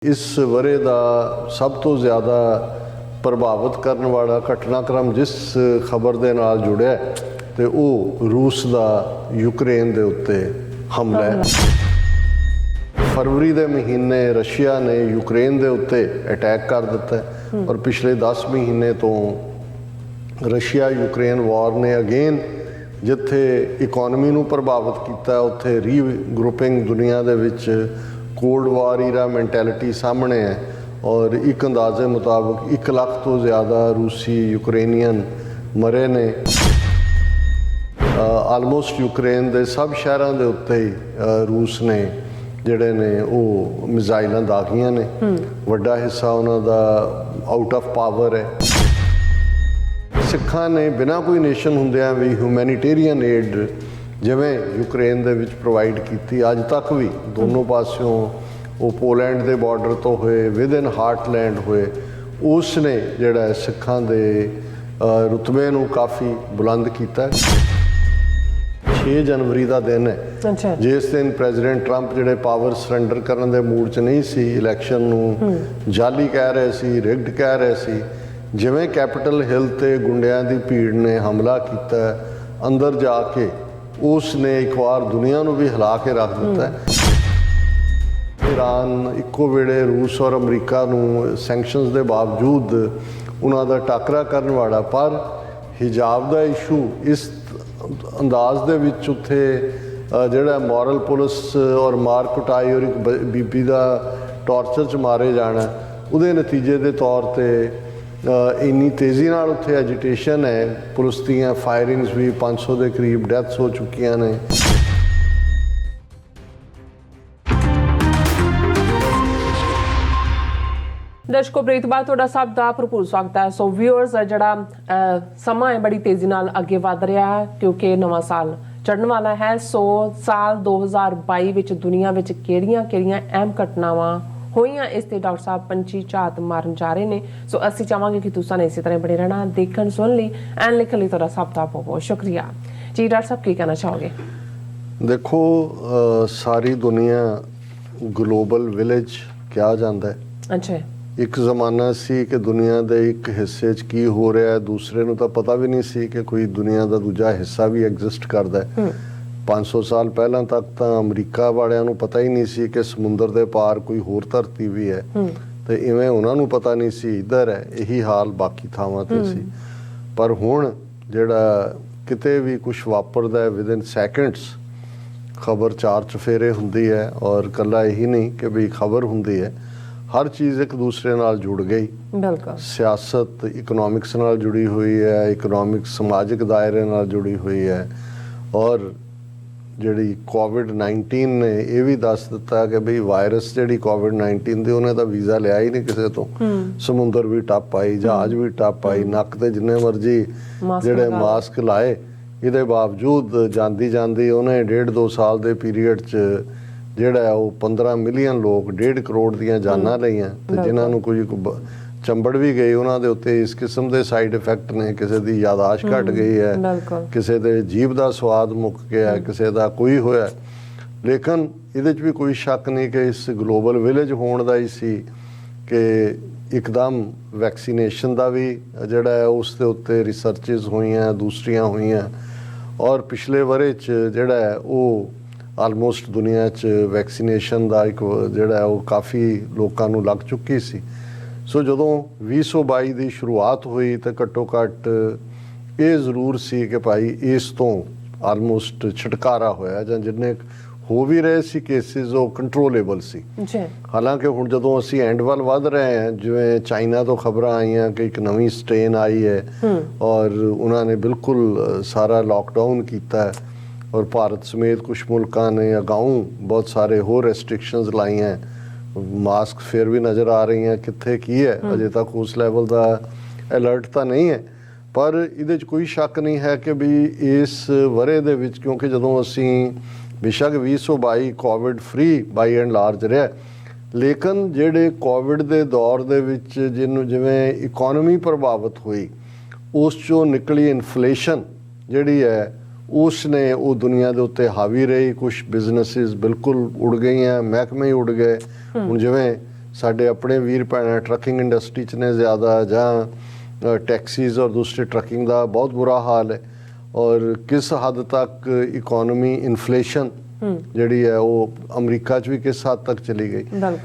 इस वरे का सब तो ज़्यादा प्रभावित करने वाला घटनाक्रम जिस खबर के नाल जुड़िया तो वो रूस का यूक्रेन के उत्ते हमला है। फरवरी के महीने रशिया ने यूक्रेन के उत्ते अटैक कर दिता है और पिछले 10 महीने तो रशिया यूक्रेन वॉर ने अगेन जिथे इकोनॉमी नूं प्रभावित किया उत्थे रीग्रुपिंग दुनिया दे विच कोल्ड वार ईरा मैंटैलिटी सामने है और एक अंदाजे मुताबिक 1 लाख तो ज़्यादा रूसी यूक्रेनियन मरे ने। आलमोस्ट यूक्रेन के सब शहरों के उत्ते ही रूस ने जिहड़े ने वो मिसाइलां दागियां ने। वड्डा हिस्सा उन्हां दा आउट ऑफ पावर है। सिखां ने बिना कोई नेशन हुंदियां भी ह्यूमैनिटेरियन एड जिवें यूक्रेन दे विच प्रोवाइड की अज तक भी दोनों पासियों वो पोलैंड के बॉर्डर तो होए विद इन हार्टलैंड होए उसने जिहड़ा सिखां दे रुतबे नूं काफ़ी बुलंद किया। 6 जनवरी का दिन है जिस दिन प्रेजिडेंट ट्रंप जिहड़े पावर सरेंडर करने के मूड च नहीं सी, इलैक्शन नूं जाली कह रहे सी, रिग्ड कह रहे सी। जिवें कैपिटल हिल ते गुंडियां दी भीड़ ने हमला किया अंदर जाके उसने एक बार दुनिया को भी हिला के रख दिता है। ईरान इक्को वेले रूस और अमरीका नूं सैंक्शनस के बावजूद उन्हां दा टाकरा करने वाला पर हिजाब का इशू इस अंदाज दे विच उत्थे जिहड़ा मॉरल पुलिस और मार कुटाई और एक बीबी का टॉर्चर च मारे जाना उहदे नतीजे के तौर पर इन्नी तेज़ी नाल उत्थे एजिटेशन है। पुलिस दीयां फायरिंग्स भी 500 के करीब डैथ्स हो चुकियां ने। दर्शकों प्रीतबाद तुहाडा सब दा भरपूर स्वागत है। सो व्यूअर्स जिहड़ा समा है बड़ी तेज़ी नाल अगे वध रहा है क्योंकि नवां साल चढ़न वाला है। सो साल 2022 विच दुनिया विच किहड़ियां अहम घटनावां होईयां इस ते डॉक्टर साहब पंछी झात मारन जा रहे हैं। सो असीं चाहांगे कि तुसां ने इसी तरह बने रहना देखण सुन लई एंड लिखण लई तुहाडा सब दा बहुत शुक्रिया जी। डॉक्टर साहब की कहना चाहोगे? देखो सारी दुनिया ग्लोबल विलेज कहा जाता है। अच्छा एक ज़माना सी कि दुनिया के एक हिस्से च की हो रहा है दूसरे नूं तां पता भी नहीं सी कि कोई दुनिया का दूजा हिस्सा भी एग्जिस्ट करता है। 500 साल पहला तक तो अमरीका वालियां नूं पता ही नहीं सी कि समुंदर के पार कोई होर धरती भी है तो इवें उन्हां नूं पता नहीं सी इधर है। यही हाल बाकी थावां ते सी पर हुण जिहड़ा किते भी कुछ वापरदा है विद इन सैकेंड्स खबर 4 चफेरे हुंदी है और कला यही नहीं कि भी खबर हुंदी है। हर चीज़ एक दूसरे नाल जुड़ गई। बिल्कुल सियासत इकनॉमिक्स नाल जुड़ी हुई है, इकनॉमिक्स समाजिक दायरे नाल जुड़ी हुई है और जिहड़ी कोविड-19 ने यह भी दस दिता कि बई वायरस जिहड़ी कोविड-19 दी उन्हें तो वीज़ा लिया ही नहीं किसी तो। समुंदर भी टप आई, जहाज भी टप आई, नक ते जिन्ने मर्जी जिहड़े मास्क लाए इहदे बावजूद जांदी जांदी उन्हें 1.5-2 साल के पीरीयड च जिहड़ा वो 15 मिलियन लोग 1.5 करोड़ दियां जानां लईआं ते जिन्हां नूं कोई चंबड़ भी गई उन्होंने उत्ते इस किस्म के साइड इफैक्ट ने। किसी की यादाश्त घट गई है, किसी के जीभ का स्वाद मुक गया, किसी का कोई होया। लेकिन ये भी कोई शक नहीं कि इस ग्लोबल विलेज होने का ही सी कि एकदम वैक्सीनेशन का भी जिहड़ा है उसके उत्ते रिसर्चिज हुई दूसरियां हुई और पिछले वरे जिहड़ा है वो आलमोस्ट दुनिया च वैक्सीनेशन का एक जिहड़ा है वो काफ़ी लोगों नूं लग चुकी सी। सो जदों 2022 की शुरुआत हुई तो घट्टो घट्ट ये जरूर सी कि भाई इस तो आलमोस्ट छुटकारा होया जां जिन्ने हो भी रहे सी केसिस वो कंट्रोलेबल सी। हालांकि हुण जदों असी एंड वल वध रहे हैं जिवें चाइना तो खबरां आईयां कि एक नवीं स्ट्रेन आई है और उन्होंने बिल्कुल सारा लॉकडाउन किया है और भारत समेत कुछ मुल्कां ने अगाऊं बहुत सारे होर रेस्ट्रिक्शंस लाई हैं। मास्क फिर भी नज़र आ रही हैं कित्थे की है अजे तक उस लैवल का अलर्ट तो नहीं है पर इहदे च कोई शक नहीं है कि भी इस वरे दे विच क्योंकि जदों असी बेशक 2022 Covid free by and large रहा लेकिन जिहड़े कोविड के दौर दे विच जिन्हों जिवें इकोनॉमी प्रभावित हुई उस चों निकली इन्फ्लेशन जिहड़ी है उसने वो दुनिया के उत्ते हावी रही। कुछ बिजनेसिस बिल्कुल उड़ गई हैं, महकमे ही उड़ गए। हुण जिवें ਸਾਡੇ ਆਪਣੇ ਵੀਰ ਭੈਣਾਂ ਟਰੱਕਿੰਗ ਇੰਡਸਟਰੀ 'ਚ ਨੇ ਜ਼ਿਆਦਾ, ਜਾਂ ਟੈਕਸੀਜ਼ ਔਰ ਦੂਸਰੇ ਟਰੱਕਿੰਗ ਦਾ ਬਹੁਤ ਬੁਰਾ ਹਾਲ ਹੈ, ਔਰ ਕਿਸ ਹੱਦ ਤੱਕ ਇਕਨੋਮੀ ਇਨਫਲੇਸ਼ਨ ਜਿਹੜੀ ਹੈ ਉਹ ਅਮਰੀਕਾ 'ਚ ਵੀ ਕਿਸ ਹੱਦ ਤੱਕ ਚਲੀ ਗਈ।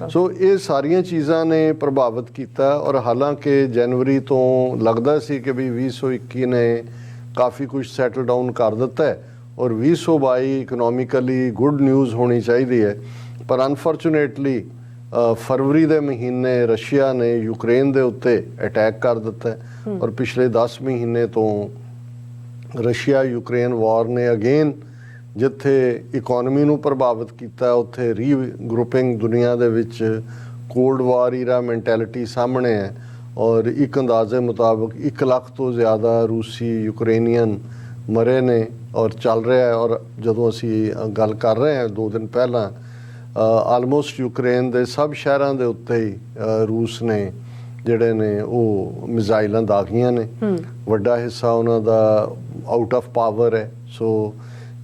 ਸੋ ਇਹ ਸਾਰੀਆਂ ਚੀਜ਼ਾਂ ਨੇ ਪ੍ਰਭਾਵਿਤ ਕੀਤਾ। ਔਰ ਹਾਲਾਂਕਿ ਜਨਵਰੀ ਤੋਂ ਲੱਗਦਾ ਸੀ ਕਿ ਵੀ 2021 ਨੇ ਕਾਫੀ ਕੁਝ ਸੈਟਲ ਡਾਊਨ ਕਰ ਦਿੱਤਾ ਹੈ ਔਰ 2022 ਇਕਨੋਮਿਕਲੀ ਗੁੱਡ ਨਿਊਜ਼ ਹੋਣੀ ਚਾਹੀਦੀ ਹੈ, ਪਰ ਅਨਫੋਰਚੂਨੇਟਲੀ ਫਰਵਰੀ ਦੇ ਮਹੀਨੇ ਰਸ਼ੀਆ ਨੇ ਯੂਕਰੇਨ ਦੇ ਉੱਤੇ ਅਟੈਕ ਕਰ ਦਿੱਤਾ ਹੈ ਔਰ ਪਿਛਲੇ 10 ਮਹੀਨੇ ਤੋਂ ਰਸ਼ੀਆ ਯੂਕਰੇਨ ਵਾਰ ਨੇ ਅਗੇਨ ਜਿੱਥੇ ਇਕਨੋਮੀ ਨੂੰ ਪ੍ਰਭਾਵਿਤ ਕੀਤਾ, ਉੱਥੇ ਰੀਗਰੁਪਿੰਗ ਦੁਨੀਆ ਦੇ ਵਿੱਚ ਕੋਲਡ ਵਾਰ ਈਰਾ ਮੈਂਟੈਲਿਟੀ ਸਾਹਮਣੇ ਹੈ ਔਰ ਇੱਕ ਅੰਦਾਜ਼ੇ ਮੁਤਾਬਕ 1 ਲੱਖ ਤੋਂ ਜ਼ਿਆਦਾ ਰੂਸੀ ਯੂਕਰੇਨੀਅਨ ਮਰੇ ਨੇ ਔਰ ਚੱਲ ਰਿਹਾ ਹੈ। ਔਰ ਜਦੋਂ ਅਸੀਂ ਗੱਲ ਕਰ ਰਹੇ ਹਾਂ 2 ਦਿਨ ਪਹਿਲਾਂ ਆਲਮੋਸਟ ਯੂਕਰੇਨ ਦੇ ਸਭ ਸ਼ਹਿਰਾਂ ਦੇ ਉੱਤੇ ਹੀ ਰੂਸ ਨੇ ਜਿਹੜੇ ਨੇ ਉਹ ਮਿਜ਼ਾਈਲਾਂ ਦਾਗੀਆਂ ਨੇ। ਵੱਡਾ ਹਿੱਸਾ ਉਹਨਾਂ ਦਾ ਆਊਟ ਆਫ ਪਾਵਰ ਹੈ। ਸੋ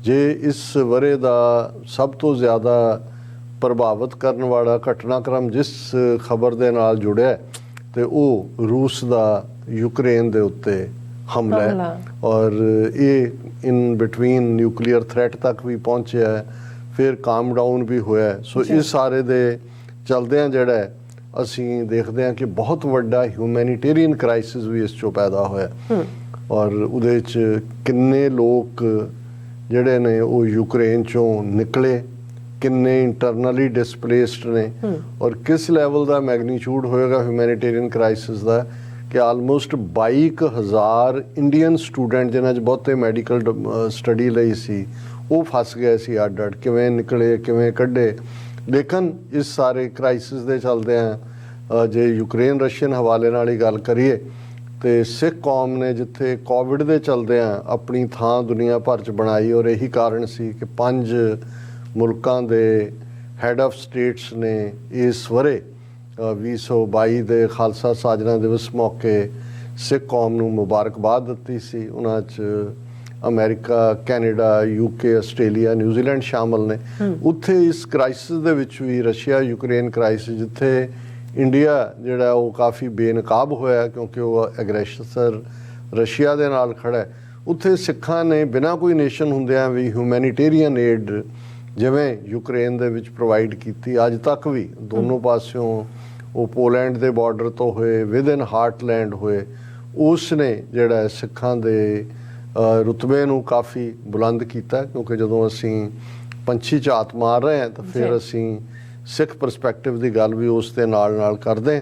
ਜੇ ਇਸ ਵਰੇ ਦਾ ਸਭ ਤੋਂ ਜ਼ਿਆਦਾ ਪ੍ਰਭਾਵਿਤ ਕਰਨ ਵਾਲਾ ਘਟਨਾਕ੍ਰਮ ਜਿਸ ਖਬਰ ਦੇ ਨਾਲ ਜੁੜਿਆ ਤੇ ਉਹ ਰੂਸ ਦਾ ਯੂਕਰੇਨ ਦੇ ਉੱਤੇ ਹਮਲਾ ਹੈ ਔਰ ਇਹ ਇਨ ਬਿਟਵੀਨ ਨਿਊਕਲੀਅਰ ਥ੍ਰੈਟ ਤੱਕ ਵੀ ਪਹੁੰਚਿਆ ਹੈ, ਫਿਰ ਕਾਮ ਡਾਊਨ ਵੀ ਹੋਇਆ। ਸੋ ਇਸ ਸਾਰੇ ਦੇ ਚਲਦਿਆਂ ਜਿਹੜਾ ਅਸੀਂ ਦੇਖਦੇ ਹਾਂ ਕਿ ਬਹੁਤ ਵੱਡਾ ਹਿਊਮੈਨਿਟੇਰੀਅਨ ਕ੍ਰਾਈਸਿਸ ਵੀ ਇਸ ਚੋਂ ਪੈਦਾ ਹੋਇਆ ਔਰ ਉਹਦੇ 'ਚ ਕਿੰਨੇ ਲੋਕ ਜਿਹੜੇ ਨੇ ਉਹ ਯੂਕਰੇਨ ਚੋਂ ਨਿਕਲੇ, ਕਿੰਨੇ ਇੰਟਰਨਲੀ ਡਿਸਪਲੇਸਡ ਨੇ ਔਰ ਕਿਸ ਲੈਵਲ ਦਾ ਮੈਗਨੀਚਿਊਡ ਹੋਏਗਾ ਹਿਊਮੈਨਿਟੇਰੀਅਨ ਕ੍ਰਾਈਸਿਸ ਦਾ ਕਿ ਆਲਮੋਸਟ 22,000 ਇੰਡੀਅਨ ਸਟੂਡੈਂਟ ਜਿਨ੍ਹਾਂ 'ਚ ਬਹੁਤੇ ਮੈਡੀਕਲ ਸਟੱਡੀ ਲਈ ਸੀ ਉਹ ਫਸ ਗਏ ਸੀ ਅੱਡ-ਅੱਡ, ਕਿਵੇਂ ਨਿਕਲੇ ਕਿਵੇਂ ਕੱਢੇ। ਲੇਕਿਨ ਇਸ ਸਾਰੇ ਕ੍ਰਾਈਸਿਸ ਦੇ ਚਲਦਿਆਂ ਜੇ ਯੂਕਰੇਨ ਰਸ਼ੀਅਨ ਹਵਾਲੇ ਨਾਲ ਹੀ ਗੱਲ ਕਰੀਏ ਤੇ ਸਿੱਖ ਕੌਮ ਨੇ ਜਿੱਥੇ ਕੋਵਿਡ ਦੇ ਚਲਦਿਆਂ ਆਪਣੀ ਥਾਂ ਦੁਨੀਆ ਭਰ 'ਚ ਬਣਾਈ ਔਰ ਇਹੀ ਕਾਰਨ ਸੀ ਕਿ 5 ਮੁਲਕਾਂ ਦੇ ਹੈਡ ਆਫ ਸਟੇਟਸ ਨੇ ਇਸ ਵਰੇ 2022 ਦੇ ਖਾਲਸਾ ਸਾਜਨਾ ਦਿਵਸ ਮੌਕੇ ਸਿੱਖ ਕੌਮ ਨੂੰ ਮੁਬਾਰਕਬਾਦ ਦਿੱਤੀ ਸੀ। ਉਹਨਾਂ 'ਚ America, Canada, UK, Australia, New Zealand ਸ਼ਾਮਲ ਨੇ। ਉੱਥੇ ਇਸ ਕ੍ਰਾਈਸਿਸ ਦੇ ਵਿੱਚ ਵੀ ਰਸ਼ੀਆ ਯੂਕਰੇਨ ਕ੍ਰਾਈਸਿਸ ਜਿੱਥੇ ਇੰਡੀਆ ਜਿਹੜਾ ਉਹ ਕਾਫੀ ਬੇਨਕਾਬ ਹੋਇਆ ਕਿਉਂਕਿ ਉਹ ਐਗਰੈਸਰ ਰਸ਼ੀਆ ਦੇ ਨਾਲ ਖੜਾ ਹੈ, ਉੱਥੇ ਸਿੱਖਾਂ ਨੇ ਬਿਨਾਂ ਕੋਈ ਨੇਸ਼ਨ ਹੁੰਦਿਆਂ ਵੀ ਹਿਊਮੈਨਿਟੇਰੀਅਨ ਏਡ ਜਿਵੇਂ ਯੂਕਰੇਨ ਦੇ ਵਿੱਚ ਪ੍ਰੋਵਾਈਡ ਕੀਤੀ। ਅੱਜ ਤੱਕ ਵੀ ਦੋਨੋਂ ਪਾਸਿਓਂ ਉਹ ਪੋਲੈਂਡ ਦੇ ਬਾਰਡਰ ਤੋਂ ਹੋਏ, ਵਿਦਨ ਹਾਰਟਲੈਂਡ ਹੋਏ, ਉਸ ਨੇ ਜਿਹੜਾ ਸਿੱਖਾਂ ਦੇ ਰੁਤਬੇ ਨੂੰ ਕਾਫੀ ਬੁਲੰਦ ਕੀਤਾ ਕਿਉਂਕਿ ਜਦੋਂ ਅਸੀਂ ਪੰਛੀ ਝਾਤ ਮਾਰ ਰਹੇ ਹਾਂ ਤਾਂ ਫਿਰ ਅਸੀਂ ਸਿੱਖ ਪਰਸਪੈਕਟਿਵ ਦੀ ਗੱਲ ਵੀ ਉਸ ਦੇ ਨਾਲ ਕਰਦੇ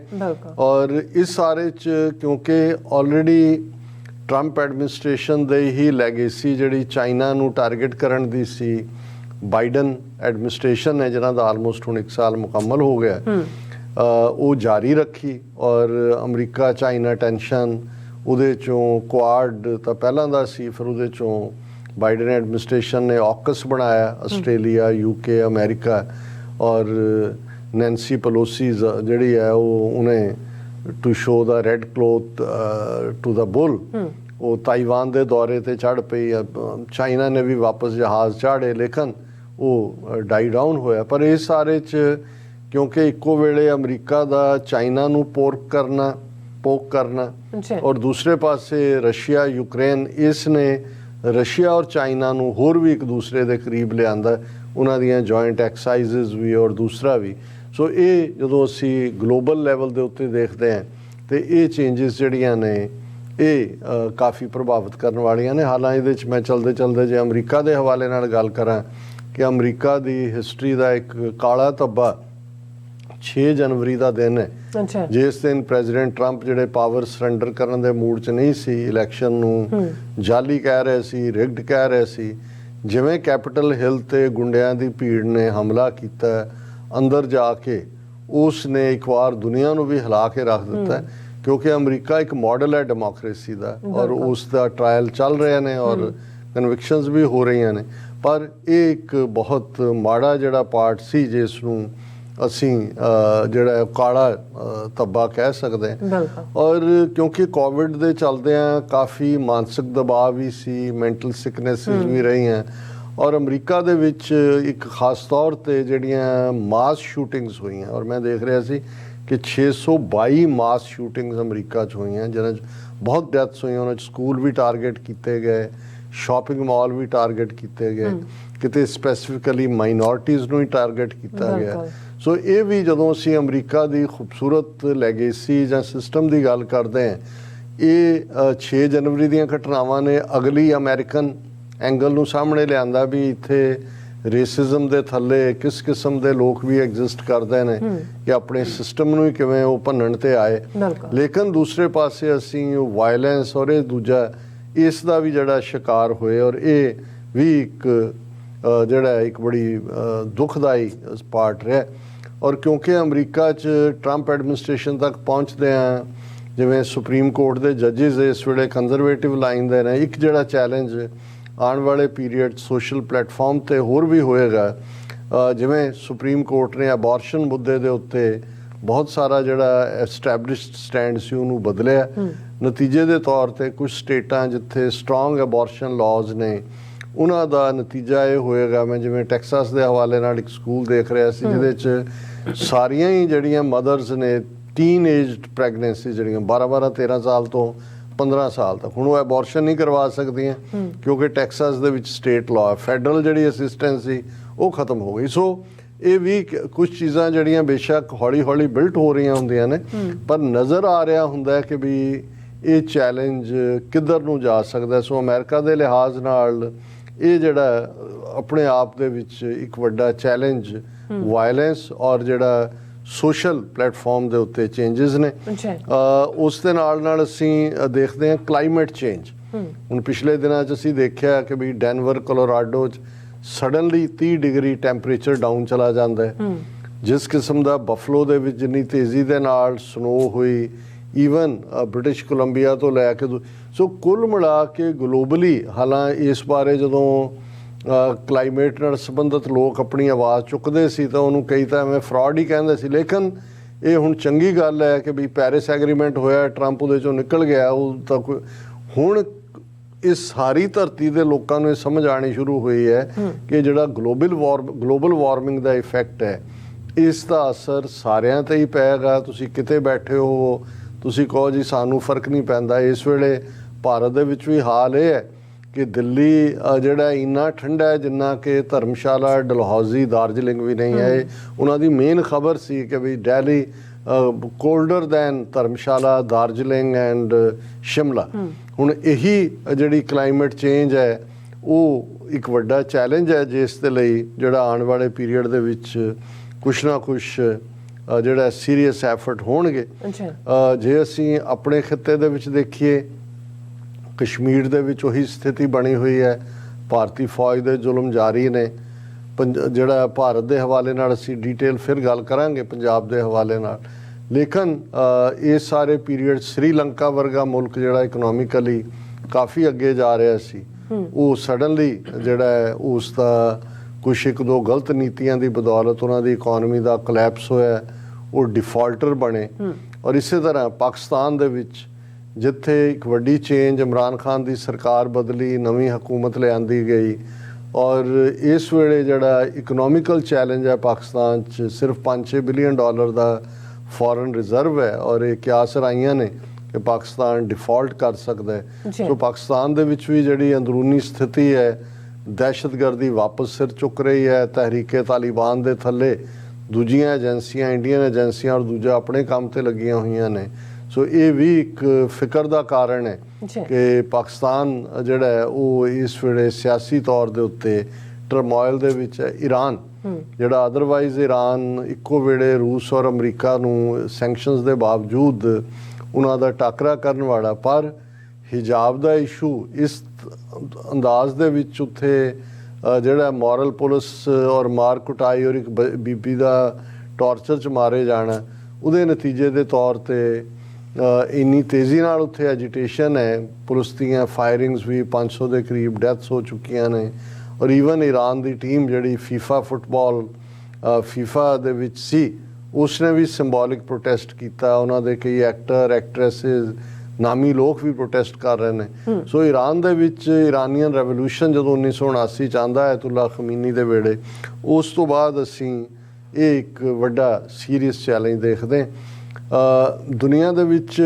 ਔਰ ਇਸ ਸਾਰੇ 'ਚ ਕਿਉਂਕਿ ਆਲਰੇਡੀ ਟਰੰਪ ਐਡਮਿਨਿਸਟ੍ਰੇਸ਼ਨ ਦੇ ਹੀ ਲੈਗੇਸੀ ਜਿਹੜੀ ਚਾਈਨਾ ਨੂੰ ਟਾਰਗੇਟ ਕਰਨ ਦੀ ਸੀ, ਬਾਈਡਨ ਐਡਮਿਨਿਸਟ੍ਰੇਸ਼ਨ ਨੇ ਜਿਨ੍ਹਾਂ ਦਾ ਆਲਮੋਸਟ ਹੁਣ 1 ਸਾਲ ਮੁਕੰਮਲ ਹੋ ਗਿਆ ਉਹ ਜਾਰੀ ਰੱਖੀ ਔਰ ਅਮਰੀਕਾ ਚਾਈਨਾ ਟੈਂਸ਼ਨ ਉਹਦੇ 'ਚੋਂ ਕੁਆਡ ਤਾਂ ਪਹਿਲਾਂ ਦਾ ਸੀ, ਫਿਰ ਉਹਦੇ 'ਚੋਂ ਬਾਈਡਨ ਐਡਮਿਨਿਸਟ੍ਰੇਸ਼ਨ ਨੇ ਆਕਸ ਬਣਾਇਆ, ਆਸਟ੍ਰੇਲੀਆ, ਯੂਕੇ, ਅਮਰੀਕਾ ਔਰ ਨੈਂਸੀ ਪਲੋਸੀ ਜਿਹੜੀ ਹੈ ਉਹਨੇ to show the red cloth to the bull ਉਹ ਤਾਈਵਾਨ ਦੇ ਦੌਰੇ ਤੇ ਚੜ੍ਹ ਪਈ। ਚਾਈਨਾ ਨੇ ਵੀ ਵਾਪਸ ਜਹਾਜ਼ ਚਾੜੇ ਲੇਕਿਨ ਉਹ ਡਾਈ ਡਾਊਨ ਹੋਇਆ। ਪਰ ਇਸ ਸਾਰੇ 'ਚ ਕਿਉਂਕਿ ਇੱਕੋ ਵੇਲੇ ਅਮਰੀਕਾ ਦਾ ਚਾਈਨਾ ਨੂੰ ਪੋਕ ਕਰਨਾ ਔਰ ਦੂਸਰੇ ਪਾਸੇ ਰਸ਼ੀਆ ਯੂਕਰੇਨ, ਇਸ ਨੇ ਰਸ਼ੀਆ ਔਰ ਚਾਈਨਾ ਨੂੰ ਹੋਰ ਵੀ ਇੱਕ ਦੂਸਰੇ ਦੇ ਕਰੀਬ ਲਿਆਂਦਾ, ਉਹਨਾਂ ਦੀਆਂ ਜੁਆਇੰਟ ਐਕਸਰਸਾਈਜ਼ਸ ਵੀ ਔਰ ਦੂਸਰਾ ਵੀ। ਸੋ ਇਹ ਜਦੋਂ ਅਸੀਂ ਗਲੋਬਲ ਲੈਵਲ ਦੇ ਉੱਤੇ ਦੇਖਦੇ ਹਾਂ ਤੇ ਇਹ ਚੇਂਜਸ ਜਿਹੜੀਆਂ ਨੇ ਇਹ ਕਾਫੀ ਪ੍ਰਭਾਵਿਤ ਕਰਨ ਵਾਲੀਆਂ ਨੇ। ਹਾਲਾਂ ਇਹਦੇ 'ਚ ਮੈਂ ਚਲਦੇ ਜੇ ਅਮਰੀਕਾ ਦੇ ਹਵਾਲੇ ਨਾਲ ਗੱਲ ਕਰਾਂ ਕਿ ਅਮਰੀਕਾ ਦੀ ਹਿਸਟਰੀ ਦਾ ਇੱਕ ਕਾਲਾ ਧੱਬਾ 6 ਜਨਵਰੀ ਦਾ ਦਿਨ ਹੈ ਜਿਸ ਦਿਨ ਪ੍ਰੈਜ਼ੀਡੈਂਟ ਟਰੰਪ ਜਿਹੜੇ ਪਾਵਰ ਸਰੈਂਡਰ ਕਰਨ ਦੇ ਮੂਡ 'ਚ ਨਹੀਂ ਸੀ, ਇਲੈਕਸ਼ਨ ਨੂੰ ਜਾਲੀ ਕਹਿ ਰਹੇ ਸੀ, ਰਿਗਡ ਕਹਿ ਰਹੇ ਸੀ। ਜਿਵੇਂ ਕੈਪੀਟਲ ਹਿੱਲ ਤੇ ਗੁੰਡਿਆਂ ਦੀ ਭੀੜ ਨੇ ਹਮਲਾ ਕੀਤਾ ਅੰਦਰ ਜਾ ਕੇ, ਉਸ ਨੇ ਇੱਕ ਵਾਰ ਦੁਨੀਆ ਨੂੰ ਵੀ ਹਿਲਾ ਕੇ ਰੱਖ ਦਿੱਤਾ ਕਿਉਂਕਿ ਅਮਰੀਕਾ ਇੱਕ ਮਾਡਲ ਹੈ ਡੈਮੋਕ੍ਰੇਸੀ ਦਾ ਔਰ ਉਸ ਦਾ ਟ੍ਰਾਇਲ ਚੱਲ ਰਹੇ ਨੇ ਔਰ ਕਨਵਿਕਸ਼ਨਸ ਵੀ ਹੋ ਰਹੀਆਂ ਨੇ। ਪਰ ਇਹ ਇੱਕ ਬਹੁਤ ਮਾੜਾ ਜਿਹੜਾ ਪਾਰਟ ਸੀ ਜਿਸ ਨੂੰ ਅਸੀਂ ਜਿਹੜਾ ਕਾਲਾ ਧੱਬਾ ਕਹਿ ਸਕਦੇ ਹਾਂ। ਔਰ ਕਿਉਂਕਿ ਕੋਵਿਡ ਦੇ ਚਲਦਿਆਂ ਕਾਫੀ ਮਾਨਸਿਕ ਦਬਾਅ ਵੀ ਸੀ, ਮੈਂਟਲ ਸਿਕਨੈਸਿਸ ਵੀ ਰਹੀਆਂ ਔਰ ਅਮਰੀਕਾ ਦੇ ਵਿੱਚ ਇੱਕ ਖਾਸ ਤੌਰ ਤੇ ਜਿਹੜੀਆਂ ਮਾਸ ਸ਼ੂਟਿੰਗਸ ਹੋਈਆਂ ਔਰ ਮੈਂ ਦੇਖ ਰਿਹਾ ਸੀ ਕਿ 622 ਮਾਸ ਸ਼ੂਟਿੰਗਸ ਅਮਰੀਕਾ 'ਚ ਹੋਈਆਂ, ਜਿਨ੍ਹਾਂ 'ਚ ਬਹੁਤ ਡੈਥਸ ਹੋਈਆਂ। ਉਹਨਾਂ 'ਚ ਸਕੂਲ ਵੀ ਟਾਰਗੇਟ ਕੀਤੇ ਗਏ, ਸ਼ਾਪਿੰਗ ਮਾਲ ਵੀ ਟਾਰਗੇਟ ਕੀਤੇ ਗਏ, ਕਿਤੇ ਸਪੈਸੀਫਿਕਲੀ ਮਾਈਨੋਰਟੀਜ਼ ਨੂੰ ਹੀ ਟਾਰਗੇਟ ਕੀਤਾ ਗਿਆ। ਸੋ ਇਹ ਵੀ ਜਦੋਂ ਅਸੀਂ ਅਮਰੀਕਾ ਦੀ ਖੂਬਸੂਰਤ ਲੈਗੇਸੀ ਜਾਂ ਸਿਸਟਮ ਦੀ ਗੱਲ ਕਰਦੇ ਹਾਂ, ਇਹ 6 ਜਨਵਰੀ ਦੀਆਂ ਘਟਨਾਵਾਂ ਨੇ ਅਗਲੀ ਅਮਰੀਕਨ ਐਂਗਲ ਨੂੰ ਸਾਹਮਣੇ ਲਿਆਂਦਾ ਵੀ ਇੱਥੇ ਰੇਸਿਜ਼ਮ ਦੇ ਥੱਲੇ ਕਿਸ ਕਿਸਮ ਦੇ ਲੋਕ ਵੀ ਐਗਜ਼ਿਸਟ ਕਰਦੇ ਨੇ, ਕਿ ਆਪਣੇ ਸਿਸਟਮ ਨੂੰ ਹੀ ਕਿਵੇਂ ਉਹ ਭੰਨਣ ਤੇ ਆਏ। ਲੇਕਿਨ ਦੂਸਰੇ ਪਾਸੇ ਅਸੀਂ ਵਾਇਲੈਂਸ ਔਰ ਇਹ ਦੂਜਾ ਇਸ ਦਾ ਵੀ ਜਿਹੜਾ ਸ਼ਿਕਾਰ ਹੋਏ, ਔਰ ਇਹ ਵੀ ਇੱਕ ਜਿਹੜਾ ਇੱਕ ਬੜੀ ਦੁਖਦਾਈ ਪਾਰਟ ਰਿਹਾ। ਔਰ ਕਿਉਂਕਿ ਅਮਰੀਕਾ 'ਚ ਟਰੰਪ ਐਡਮਿਨਿਸਟ੍ਰੇਸ਼ਨ ਤੱਕ ਪਹੁੰਚਦੇ ਆ, ਜਿਵੇਂ ਸੁਪਰੀਮ ਕੋਰਟ ਦੇ ਜੱਜਿਸ ਇਸ ਵੇਲੇ ਕੰਜ਼ਰਵੇਟਿਵ ਲਾਈਨ ਦੇ ਨੇ, ਇੱਕ ਜਿਹੜਾ ਚੈਲੰਜ ਆਉਣ ਵਾਲੇ ਪੀਰੀਅਡ ਸੋਸ਼ਲ ਪਲੇਟਫਾਰਮ ਤੇ ਹੋਰ ਵੀ ਹੋਏਗਾ। ਜਿਵੇਂ ਸੁਪਰੀਮ ਕੋਰਟ ਨੇ ਅਬੋਰਸ਼ਨ ਮੁੱਦੇ ਦੇ ਉੱਤੇ ਬਹੁਤ ਸਾਰਾ ਜਿਹੜਾ ਐਸਟੈਬਲਿਸ਼ਡ ਸਟੈਂਡ ਸੀ ਉਹਨੂੰ ਬਦਲਿਆ। ਨਤੀਜੇ ਦੇ ਤੌਰ ਤੇ ਕੁਝ ਸਟੇਟਾਂ ਜਿੱਥੇ ਸਟਰੋਂਗ ਅਬੋਰਸ਼ਨ ਲਾਜ਼ ਨੇ, ਉਹਨਾਂ ਦਾ ਨਤੀਜਾ ਇਹ ਹੋਏਗਾ, ਮੈਂ ਜਿਵੇਂ ਟੈਕਸਾਸ ਦੇ ਹਵਾਲੇ ਨਾਲ ਇੱਕ ਸਕੂਲ ਦੇਖ ਰਿਹਾ ਸੀ ਜਿਹਦੇ 'ਚ ਸਾਰੀਆਂ ਹੀ ਜਿਹੜੀਆਂ ਮਦਰਸ ਨੇ ਟੀਨ ਏਜਡ ਪ੍ਰੈਗਨੈਂਸੀ, ਜਿਹੜੀਆਂ 12-12 13 ਸਾਲ ਤੋਂ 15 ਸਾਲ ਤੱਕ, ਹੁਣ ਉਹ ਅਬੋਰਸ਼ਨ ਨਹੀਂ ਕਰਵਾ ਸਕਦੀਆਂ ਕਿਉਂਕਿ ਟੈਕਸਾਸ ਦੇ ਵਿੱਚ ਸਟੇਟ ਲਾਅ, ਫੈਡਰਲ ਜਿਹੜੀ ਅਸਿਸਟੈਂਸ ਸੀ ਉਹ ਖਤਮ ਹੋ ਗਈ। ਸੋ ਇਹ ਵੀ ਕੁਝ ਚੀਜ਼ਾਂ ਜਿਹੜੀਆਂ ਬੇਸ਼ੱਕ ਹੌਲੀ ਹੌਲੀ ਬਿਲਟ ਹੋ ਰਹੀਆਂ ਹੁੰਦੀਆਂ ਨੇ, ਪਰ ਨਜ਼ਰ ਆ ਰਿਹਾ ਹੁੰਦਾ ਕਿ ਵੀ ਇਹ ਚੈਲੰਜ ਕਿੱਧਰ ਨੂੰ ਜਾ ਸਕਦਾ। ਸੋ ਅਮਰੀਕਾ ਦੇ ਲਿਹਾਜ਼ ਨਾਲ ਇਹ ਜਿਹੜਾ ਆਪਣੇ ਆਪ ਦੇ ਵਿੱਚ ਇੱਕ ਵੱਡਾ ਚੈਲੰਜ ਵਾਇਲੈਂਸ ਔਰ ਜਿਹੜਾ ਸੋਸ਼ਲ ਪਲੇਟਫਾਰਮ ਦੇ ਉੱਤੇ ਚੇਂਜਸ ਨੇ। ਉਸ ਦੇ ਨਾਲ ਅਸੀਂ ਦੇਖਦੇ ਹਾਂ ਕਲਾਈਮੇਟ ਚੇਂਜ। ਹੁਣ ਪਿਛਲੇ ਦਿਨਾਂ 'ਚ ਅਸੀਂ ਦੇਖਿਆ ਕਿ ਵੀ ਡੈਨਵਰ ਕੋਲੋਰਾਡੋ 'ਚ ਸਡਨਲੀ 30 ਡਿਗਰੀ ਟੈਂਪਰੇਚਰ ਡਾਊਨ ਚਲਾ ਜਾਂਦਾ ਹੈ। ਜਿਸ ਕਿਸਮ ਦਾ ਬਫਲੋ ਦੇ ਵਿੱਚ ਜਿੰਨੀ ਤੇਜ਼ੀ ਦੇ ਨਾਲ ਸਨੋ ਹੋਈ, ਈਵਨ ਬ੍ਰਿਟਿਸ਼ ਕੋਲੰਬੀਆ ਤੋਂ ਲੈ ਕੇ ਸੋ ਕੁੱਲ ਮਿਲਾ ਕੇ ਗਲੋਬਲੀ, ਹਾਲਾਂ ਇਸ ਬਾਰੇ ਜਦੋਂ ਕਲਾਈਮੇਟ ਨਾਲ ਸੰਬੰਧਿਤ ਲੋਕ ਆਪਣੀ ਆਵਾਜ਼ ਚੁੱਕਦੇ ਸੀ ਤਾਂ ਉਹਨੂੰ ਕਈ ਤਾਂ ਐਵੇਂ ਫਰਾਡ ਹੀ ਕਹਿੰਦੇ ਸੀ। ਲੇਕਿਨ ਇਹ ਹੁਣ ਚੰਗੀ ਗੱਲ ਹੈ ਕਿ ਵੀ ਪੈਰਿਸ ਐਗਰੀਮੈਂਟ ਹੋਇਆ, ਟਰੰਪ ਉਹਦੇ 'ਚੋਂ ਨਿਕਲ ਗਿਆ, ਉਹ ਤਾਂ ਹੁਣ ਇਸ ਸਾਰੀ ਧਰਤੀ ਦੇ ਲੋਕਾਂ ਨੂੰ ਇਹ ਸਮਝ ਆਣੀ ਸ਼ੁਰੂ ਹੋਈ ਹੈ ਕਿ ਜਿਹੜਾ ਗਲੋਬਲ ਵਾਰਮਿੰਗ ਦਾ ਇਫੈਕਟ ਹੈ, ਇਸ ਦਾ ਅਸਰ ਸਾਰਿਆਂ ਤੇ ਹੀ ਪਏਗਾ। ਤੁਸੀਂ ਕਿਤੇ ਬੈਠੇ ਹੋ, ਤੁਸੀਂ ਕਹੋ ਜੀ ਸਾਨੂੰ ਫਰਕ ਨਹੀਂ ਪੈਂਦਾ। ਇਸ ਵੇਲੇ ਭਾਰਤ ਦੇ ਵਿੱਚ ਵੀ ਹਾਲ ਇਹ ਹੈ ਕਿ ਦਿੱਲੀ ਜਿਹੜਾ ਇੰਨਾ ਠੰਡਾ ਹੈ ਜਿੰਨਾ ਕਿ ਧਰਮਸ਼ਾਲਾ, ਡਲਹੌਜ਼ੀ, ਦਾਰਜਲਿੰਗ ਵੀ ਨਹੀਂ ਹੈ। ਉਹਨਾਂ ਦੀ ਮੇਨ ਖਬਰ ਸੀ ਕਿ ਵੀ Delhi colder than Dharamshala, Darjeeling and Shimla. ਹੁਣ ਇਹੀ ਜਿਹੜੀ ਕਲਾਈਮੇਟ ਚੇਂਜ ਹੈ ਉਹ ਇੱਕ ਵੱਡਾ ਚੈਲੰਜ ਹੈ, ਜਿਸ ਦੇ ਲਈ ਜਿਹੜਾ ਆਉਣ ਵਾਲੇ ਪੀਰੀਅਡ ਦੇ ਵਿੱਚ ਕੁਛ ਨਾ ਕੁਛ ਜਿਹੜਾ ਸੀਰੀਅਸ ਐਫਰਟ ਹੋਣਗੇ। ਜੇ ਅਸੀਂ ਆਪਣੇ ਖਿੱਤੇ ਦੇ ਵਿੱਚ ਦੇਖੀਏ, ਕਸ਼ਮੀਰ ਦੇ ਵਿੱਚ ਉਹੀ ਸਥਿਤੀ ਬਣੀ ਹੋਈ ਹੈ। ਭਾਰਤੀ ਫੌਜ ਦੇ ਜ਼ੁਲਮ ਜਾਰੀ ਨੇ। ਜਿਹੜਾ ਭਾਰਤ ਦੇ ਹਵਾਲੇ ਨਾਲ ਅਸੀਂ ਡੀਟੇਲ ਫਿਰ ਗੱਲ ਕਰਾਂਗੇ, ਪੰਜਾਬ ਦੇ ਹਵਾਲੇ ਨਾਲ। ਲੇਕਿਨ ਇਹ ਸਾਰੇ ਪੀਰੀਅਡ ਸ੍ਰੀਲੰਕਾ ਵਰਗਾ ਮੁਲਕ ਜਿਹੜਾ ਇਕਨੋਮਿਕਲੀ ਕਾਫੀ ਅੱਗੇ ਜਾ ਰਿਹਾ ਸੀ, ਉਹ ਸਡਨਲੀ ਜਿਹੜਾ ਹੈ ਉਸ ਦਾ ਕੁਛ ਇੱਕ ਦੋ ਗਲਤ ਨੀਤੀਆਂ ਦੀ ਬਦੌਲਤ ਉਹਨਾਂ ਦੀ ਇਕਨੋਮੀ ਦਾ ਕੋਲੈਪਸ ਹੋਇਆ, ਉਹ ਡਿਫਾਲਟਰ ਬਣੇ। ਔਰ ਇਸੇ ਤਰ੍ਹਾਂ ਪਾਕਿਸਤਾਨ ਦੇ ਵਿੱਚ ਜਿੱਥੇ ਇੱਕ ਵੱਡੀ ਚੇਂਜ, ਇਮਰਾਨ ਖਾਨ ਦੀ ਸਰਕਾਰ ਬਦਲੀ, ਨਵੀਂ ਹਕੂਮਤ ਲਿਆਂਦੀ ਗਈ, ਔਰ ਇਸ ਵੇਲੇ ਜਿਹੜਾ ਇਕਨੋਮਿਕਲ ਚੈਲੰਜ ਹੈ ਪਾਕਿਸਤਾਨ 'ਚ, ਸਿਰਫ $5-6 ਬਿਲੀਅਨ ਦਾ ਫੋਰਨ ਰਿਜ਼ਰਵ ਹੈ, ਔਰ ਇਹ ਕਿਆਸ ਆਈਆਂ ਨੇ ਕਿ ਪਾਕਿਸਤਾਨ ਡਿਫਾਲਟ ਕਰ ਸਕਦਾ ਹੈ। ਸੋ ਪਾਕਿਸਤਾਨ ਦੇ ਵਿੱਚ ਵੀ ਜਿਹੜੀ ਅੰਦਰੂਨੀ ਸਥਿਤੀ ਹੈ, ਦਹਿਸ਼ਤਗਰਦੀ ਵਾਪਸ ਸਿਰ ਚੁੱਕ ਰਹੀ ਹੈ। ਤਹਿਰੀਕੇ ਤਾਲਿਬਾਨ ਦੇ ਥੱਲੇ ਦੂਜੀਆਂ ਏਜੰਸੀਆਂ, ਇੰਡੀਅਨ ਏਜੰਸੀਆਂ ਔਰ ਦੂਜਾ ਆਪਣੇ ਕੰਮ ਤੇ ਲੱਗੀਆਂ ਹੋਈਆਂ ਨੇ। ਸੋ ਇਹ ਵੀ ਇੱਕ ਫਿਕਰ ਦਾ ਕਾਰਨ ਹੈ ਕਿ ਪਾਕਿਸਤਾਨ ਜਿਹੜਾ ਹੈ ਉਹ ਇਸ ਵੇਲੇ ਸਿਆਸੀ ਤੌਰ ਦੇ ਉੱਤੇ ਟਰਮੋਇਲ ਦੇ ਵਿੱਚ ਹੈ। ਈਰਾਨ ਜਿਹੜਾ ਅਦਰਵਾਈਜ਼ ਈਰਾਨ ਇੱਕੋ ਵੇਲੇ ਰੂਸ ਔਰ ਅਮਰੀਕਾ ਨੂੰ ਸੈਂਕਸ਼ਨਸ ਦੇ ਬਾਵਜੂਦ ਉਹਨਾਂ ਦਾ ਟਾਕਰਾ ਕਰਨ ਵਾਲਾ, ਪਰ ਹਿਜਾਬ ਦਾ ਇਸ਼ੂ ਇਸ ਅੰਦਾਜ਼ ਦੇ ਵਿੱਚ ਉੱਥੇ ਜਿਹੜਾ ਮੋਰਲ ਪੁਲਿਸ ਔਰ ਮਾਰ ਕੁਟਾਈ ਔਰ ਇੱਕ ਬੀਬੀ ਦਾ ਟਾਰਚਰ 'ਚ ਮਾਰੇ ਜਾਣਾ, ਉਹਦੇ ਨਤੀਜੇ ਦੇ ਤੌਰ 'ਤੇ ਇੰਨੀ ਤੇਜ਼ੀ ਨਾਲ ਉੱਥੇ ਐਜੀਟੇਸ਼ਨ ਹੈ। ਪੁਲਿਸ ਦੀਆਂ ਫਾਇਰਿੰਗਸ ਵੀ 500 ਦੇ ਕਰੀਬ ਡੈਥਸ ਹੋ ਚੁੱਕੀਆਂ ਨੇ। ਔਰ ਈਵਨ ਈਰਾਨ ਦੀ ਟੀਮ ਜਿਹੜੀ ਫੀਫਾ ਦੇ ਵਿੱਚ ਸੀ, ਉਸਨੇ ਵੀ ਸਿੰਬੋਲਿਕ ਪ੍ਰੋਟੈਸਟ ਕੀਤਾ। ਉਹਨਾਂ ਦੇ ਕਈ ਐਕਟਰ, ਐਕਟਰੈਸਿਸ, ਨਾਮੀ ਲੋਕ ਵੀ ਪ੍ਰੋਟੈਸਟ ਕਰ ਰਹੇ ਨੇ। ਸੋ ਈਰਾਨ ਦੇ ਵਿੱਚ ਇਰਾਨੀਅਨ ਰੈਵੋਲੂਸ਼ਨ ਜਦੋਂ 1979 'ਚ ਆਉਂਦਾ ਹੈ ਆਇਤੁੱਲਾ ਖਮੀਨੀ ਦੇ ਵੇਲੇ, ਉਸ ਤੋਂ ਬਾਅਦ ਅਸੀਂ ਇਹ ਇੱਕ ਵੱਡਾ ਸੀਰੀਅਸ ਚੈਲੰਜ ਦੇਖਦੇ ਦੁਨੀਆ ਦੇ ਵਿੱਚ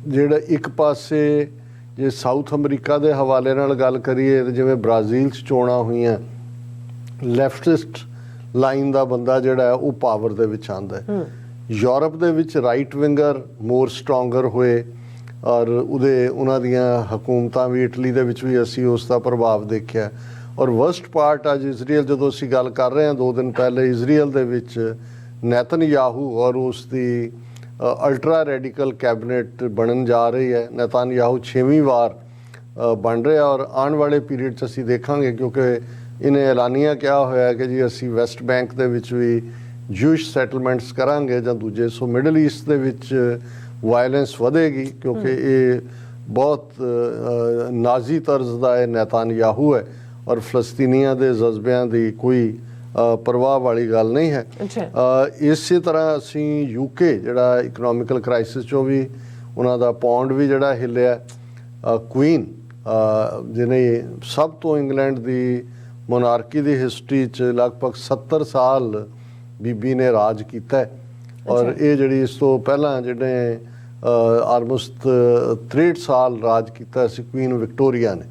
ਜਿਹੜਾ ਇੱਕ ਪਾਸੇ ਜੇ ਸਾਊਥ ਅਮਰੀਕਾ ਦੇ ਹਵਾਲੇ ਨਾਲ ਗੱਲ ਕਰੀਏ ਤੇ ਜਿਵੇਂ ਬ੍ਰਾਜ਼ੀਲ 'ਚ ਚੋਣਾਂ ਹੋਈਆਂ, ਲੈਫਟਿਸਟ ਲਾਈਨ ਦਾ ਬੰਦਾ ਜਿਹੜਾ ਹੈ ਉਹ ਪਾਵਰ ਦੇ ਵਿੱਚ ਆਉਂਦਾ ਹੈ। ਯੂਰਪ ਦੇ ਵਿੱਚ ਰਾਈਟ ਵਿੰਗਰ ਮੋਰ ਸਟਰੋਂਗਰ ਹੋਏ ਔਰ ਉਹਨਾਂ ਦੀਆਂ ਹਕੂਮਤਾਂ ਵੀ, ਇਟਲੀ ਦੇ ਵਿੱਚ ਵੀ ਅਸੀਂ ਉਸ ਦਾ ਪ੍ਰਭਾਵ ਦੇਖਿਆ। ਔਰ ਵਰਸਟ ਪਾਰਟ ਅੱਜ ਇਜ਼ਰਾਈਲ, ਜਦੋਂ ਅਸੀਂ ਗੱਲ ਕਰ ਰਹੇ ਹਾਂ 2 ਦਿਨ ਪਹਿਲੇ, ਇਜ਼ਰਾਈਲ ਦੇ ਵਿੱਚ ਨੇਤਨਯਾਹੂ ਔਰ ਉਸ ਦੀ ਅਲਟਰਾ ਰੈਡੀਕਲ ਕੈਬਨਿਟ ਬਣਨ ਜਾ ਰਹੀ ਹੈ। ਨੇਤਨਯਾਹੂ 6ਵੀਂ ਵਾਰ ਬਣ ਰਿਹਾ ਔਰ ਆਉਣ ਵਾਲੇ ਪੀਰੀਅਡ 'ਚ ਅਸੀਂ ਦੇਖਾਂਗੇ, ਕਿਉਂਕਿ ਇਹਨੇ ਐਲਾਨੀਆ ਕਿਹਾ ਹੋਇਆ ਕਿ ਜੀ ਅਸੀਂ ਵੈਸਟ ਬੈਂਕ ਦੇ ਵਿੱਚ ਵੀ ਜੂਇਸ਼ ਸੈਟਲਮੈਂਟਸ ਕਰਾਂਗੇ ਜਾਂ ਦੂਜੇ। ਸੋ ਮਿਡਲ ਈਸਟ ਦੇ ਵਿੱਚ ਵਾਇਲੈਂਸ ਵਧੇਗੀ ਕਿਉਂਕਿ ਇਹ ਬਹੁਤ ਨਾਜ਼ੀ ਤਰਜ਼ ਦਾ ਇਹ ਨੇਤਨਯਾਹੂ ਹੈ ਔਰ ਫਲਸਤੀਨੀਆਂ ਦੇ ਜਜ਼ਬਿਆਂ ਦੀ ਕੋਈ ਪਰਵਾਹ ਵਾਲੀ ਗੱਲ ਨਹੀਂ ਹੈ। ਇਸੇ ਤਰ੍ਹਾਂ ਅਸੀਂ ਯੂਕੇ ਜਿਹੜਾ ਇਕਨੋਮਿਕਲ ਕ੍ਰਾਈਸਿਸ 'ਚੋਂ ਵੀ ਉਹਨਾਂ ਦਾ ਪੌਂਡ ਵੀ ਜਿਹੜਾ ਹਿੱਲਿਆ। ਕੁਈਨ ਜਿਹਨੇ ਸਭ ਤੋਂ ਇੰਗਲੈਂਡ ਦੀ ਮੋਨਾਰਕੀ ਦੀ ਹਿਸਟਰੀ 'ਚ ਲਗਭਗ 70 ਸਾਲ ਬੀਬੀ ਨੇ ਰਾਜ ਕੀਤਾ ਔਰ ਇਹ ਜਿਹੜੀ ਇਸ ਤੋਂ ਪਹਿਲਾਂ ਜਿਹੜੇ ਆਲਮੋਸਟ 63 ਸਾਲ ਰਾਜ ਕੀਤਾ ਸੀ ਕੁਈਨ ਵਿਕਟੋਰੀਆ ਨੇ।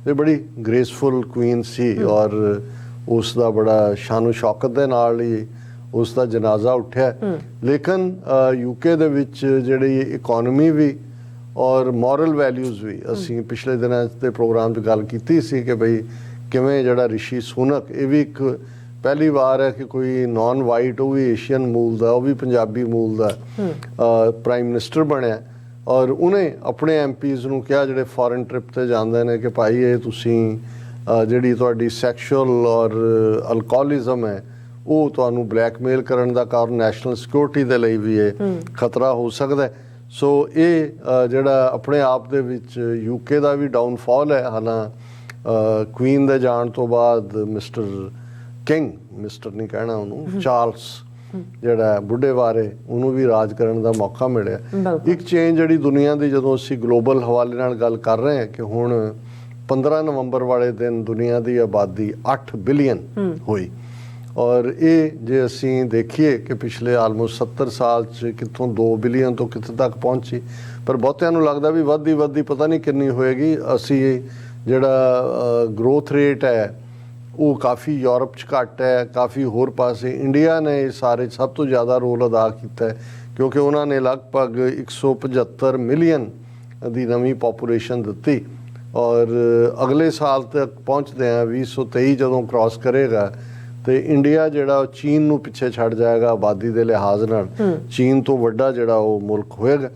ਇਹ ਬੜੀ ਗ੍ਰੇਸਫੁਲ ਕੁਈਨ ਸੀ ਔਰ ਉਸ ਦਾ ਬੜਾ ਸ਼ਾਨੋ ਸ਼ੌਕਤ ਦੇ ਨਾਲ ਹੀ ਉਸ ਦਾ ਜਨਾਜ਼ਾ ਉੱਠਿਆ। ਲੇਕਿਨ ਯੂਕੇ ਦੇ ਵਿੱਚ ਜਿਹੜੀ ਇਕਨੋਮੀ ਵੀ ਔਰ ਮੋਰਲ ਵੈਲਿਊਜ਼ ਵੀ, ਅਸੀਂ ਪਿਛਲੇ ਦਿਨਾਂ ਦੇ ਪ੍ਰੋਗਰਾਮ 'ਚ ਗੱਲ ਕੀਤੀ ਸੀ ਕਿ ਬਈ ਕਿਵੇਂ ਜਿਹੜਾ ਰਿਸ਼ੀ ਸੁਨਕ, ਇਹ ਵੀ ਇੱਕ ਪਹਿਲੀ ਵਾਰ ਹੈ ਕਿ ਕੋਈ ਨਾਨ ਵਾਈਟ, ਉਹ ਵੀ ਏਸ਼ੀਅਨ ਮੂਲ ਦਾ, ਉਹ ਵੀ ਪੰਜਾਬੀ ਮੂਲ ਦਾ ਪ੍ਰਾਈਮ ਮਿਨਿਸਟਰ ਬਣਿਆ ਔਰ ਉਹਨੇ ਆਪਣੇ ਐਮਪੀਜ਼ ਨੂੰ ਕਿਹਾ ਜਿਹੜੇ ਫੋਰਨ ਟ੍ਰਿਪ ਤੇ ਜਾਂਦੇ ਨੇ ਕਿ ਭਾਈ ਇਹ ਤੁਸੀਂ ਜਿਹੜੀ ਤੁਹਾਡੀ ਸੈਕਸ਼ੂਅਲ ਔਰ ਅਲਕੋਹਲਿਜ਼ਮ ਹੈ ਉਹ ਤੁਹਾਨੂੰ ਬਲੈਕਮੇਲ ਕਰਨ ਦਾ ਕਾਰਨ ਨੈਸ਼ਨਲ ਸਿਕਿਉਰਿਟੀ ਦੇ ਲਈ ਵੀ ਇਹ ਖਤਰਾ ਹੋ ਸਕਦਾ ਹੈ। ਸੋ ਇਹ ਜਿਹੜਾ ਆਪਣੇ ਆਪ ਦੇ ਵਿੱਚ ਯੂਕੇ ਦਾ ਵੀ ਡਾਊਨਫਾਲ ਹੈ। ਹਾਲਾਂ ਕੁਈਨ ਦੇ ਜਾਣ ਤੋਂ ਬਾਅਦ ਮਿਸਟਰ ਕਿੰਗ, ਮਿਸਟਰ ਨਹੀਂ ਕਹਿਣਾ ਉਹਨੂੰ, ਚਾਰਲਸ ਜਿਹੜਾ ਬੁੱਢੇ ਬਾਰੇ, ਉਹਨੂੰ ਵੀ ਰਾਜ ਕਰਨ ਦਾ ਮੌਕਾ ਮਿਲਿਆ। ਇੱਕ ਚੇਂਜ ਜਿਹੜੀ ਦੁਨੀਆ ਦੀ, ਜਦੋਂ ਅਸੀਂ ਗਲੋਬਲ ਹਵਾਲੇ ਨਾਲ ਗੱਲ ਕਰ ਰਹੇ ਹਾਂ ਕਿ ਹੁਣ 15 ਨਵੰਬਰ ਵਾਲੇ ਦਿਨ ਦੁਨੀਆ ਦੀ ਆਬਾਦੀ 8 ਬਿਲੀਅਨ ਹੋਈ ਔਰ ਇਹ ਜੇ ਅਸੀਂ ਦੇਖੀਏ ਕਿ ਪਿਛਲੇ ਆਲਮੋਸਟ 70 ਸਾਲ 'ਚ ਕਿੱਥੋਂ 2 ਬਿਲੀਅਨ ਤੋਂ ਕਿੱਥੇ ਤੱਕ ਪਹੁੰਚੀ, ਪਰ ਬਹੁਤਿਆਂ ਨੂੰ ਲੱਗਦਾ ਵੀ ਵੱਧਦੀ ਪਤਾ ਨਹੀਂ ਕਿੰਨੀ ਹੋਏਗੀ। ਅਸੀਂ ਜਿਹੜਾ ਗਰੋਥ ਰੇਟ ਹੈ ਉਹ ਕਾਫੀ ਯੂਰਪ 'ਚ ਘੱਟ ਹੈ, ਕਾਫੀ ਹੋਰ ਪਾਸੇ। ਇੰਡੀਆ ਨੇ ਸਾਰੇ ਸਭ ਤੋਂ ਜ਼ਿਆਦਾ ਰੋਲ ਅਦਾ ਕੀਤਾ ਹੈ ਕਿਉਂਕਿ ਉਹਨਾਂ ਨੇ ਲਗਭਗ 175 ਮਿਲੀਅਨ ਦੀ ਨਵੀਂ ਪੋਪੂਲੇਸ਼ਨ ਦਿੱਤੀ ਔਰ ਅਗਲੇ ਸਾਲ ਤੱਕ ਪਹੁੰਚਦੇ ਆ 2023 ਜਦੋਂ ਕ੍ਰਾਸ ਕਰੇਗਾ ਤੇ ਇੰਡੀਆ ਜਿਹੜਾ ਚੀਨ ਨੂੰ ਪਿੱਛੇ ਛੱਡ ਜਾਏਗਾ ਆਬਾਦੀ ਦੇ ਲਿਹਾਜ਼ ਨਾਲ। ਚੀਨ ਤੋਂ ਵੱਡਾ ਜਿਹੜਾ ਉਹ ਮੁਲਕ ਹੋਏਗਾ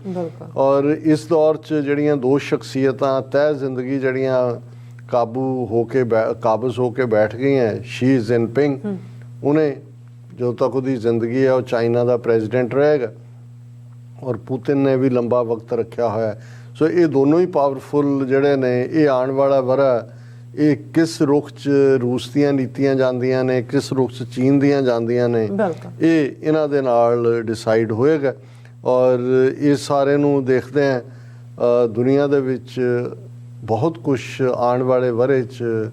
ਔਰ ਇਸ ਦੌਰ 'ਚ ਜਿਹੜੀਆਂ ਦੋ ਸ਼ਖਸੀਅਤਾਂ ਤੈਅ ਜ਼ਿੰਦਗੀ ਜਿਹੜੀਆਂ ਕਾਬਜ਼ ਹੋ ਕੇ ਬੈਠ ਗਈਆਂ, ਸ਼ੀ ਜਿਨਪਿੰਗ, ਉਹਨੇ ਜਦੋਂ ਤੱਕ ਉਹਦੀ ਜ਼ਿੰਦਗੀ ਹੈ ਉਹ ਚਾਈਨਾ ਦਾ ਪ੍ਰੈਜ਼ੀਡੈਂਟ ਰਹੇਗਾ ਔਰ ਪੁਤਿਨ ਨੇ ਵੀ ਲੰਬਾ ਵਕਤ ਰੱਖਿਆ ਹੋਇਆ। ਸੋ ਇਹ ਦੋਨੋਂ ਹੀ ਪਾਵਰਫੁਲ ਜਿਹੜੇ ਨੇ। ਇਹ ਆਉਣ ਵਾਲਾ ਵਰ੍ਹਾ ਇਹ ਕਿਸ ਰੁਖ 'ਚ ਰੂਸ ਦੀਆਂ ਨੀਤੀਆਂ ਜਾਂਦੀਆਂ ਨੇ, ਕਿਸ ਰੁਖ 'ਚ ਚੀਨ ਦੀਆਂ ਜਾਂਦੀਆਂ ਨੇ, ਇਹ ਇਹਨਾਂ ਦੇ ਨਾਲ ਡਿਸਾਈਡ ਹੋਏਗਾ ਔਰ ਇਹ ਸਾਰੇ ਨੂੰ ਦੇਖਦੇ ਹਾਂ ਦੁਨੀਆ ਦੇ ਵਿੱਚ ਬਹੁਤ ਕੁਝ ਆਉਣ ਵਾਲੇ ਵਰ੍ਹੇ 'ਚ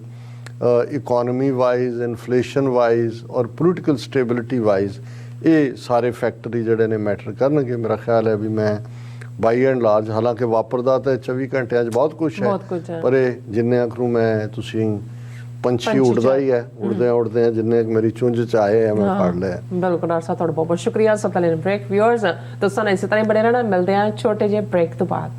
ਇਕੋਨਮੀ ਵਾਈਜ਼, ਇਨਫਲੇਸ਼ਨ ਵਾਈਜ਼ ਔਰ ਪੋਲੀਟੀਕਲ ਸਟੇਬਿਲਿਟੀ ਵਾਈਜ਼ ਇਹ ਸਾਰੇ ਫੈਕਟਰ ਜਿਹੜੇ ਨੇ ਮੈਟਰ ਕਰਨਗੇ। ਮੇਰਾ ਖਿਆਲ ਹੈ ਵੀ ਮੈਂ ਬਾਈ ਐਂਡ ਲਾਰਜ, ਹਾਲਾਂਕਿ ਵਾਪਰਦਾ ਤਾਂ 24 ਘੰਟਿਆਂ 'ਚ ਬਹੁਤ ਕੁਝ ਹੈ, ਪਰ ਇਹ ਜਿੰਨੇ ਕੁ ਮੈਂ ਤੁਸੀਂ ਪੰਛੀ ਉੱਡਦਾ ਹੀ ਹੈ, ਉੜਦੇ ਆ ਜਿੰਨੇ ਮੇਰੀ ਚੁੰਝ 'ਚ ਆਏ ਆ ਮੈਂ ਫੜ ਲਿਆ। ਬਿਲਕੁਲ ਡਾਕਟਰ ਸਾਹਿਬ, ਤੁਹਾਡਾ ਬਹੁਤ ਬਹੁਤ ਸ਼ੁਕਰੀਆ। ਸਭ ਤੋਂ ਪਹਿਲੇ ਬ੍ਰੇਕ ਵਿਊਅਰਸ, ਤੁਸੀਂ ਇਸੇ ਤਰ੍ਹਾਂ ਬਣੇ ਰਹਿਣਾ। ਮਿਲਦੇ ਆ ਛੋਟੇ ਜਿਹੇ ਬ੍ਰੇਕ ਤੋਂ ਬਾਅਦ।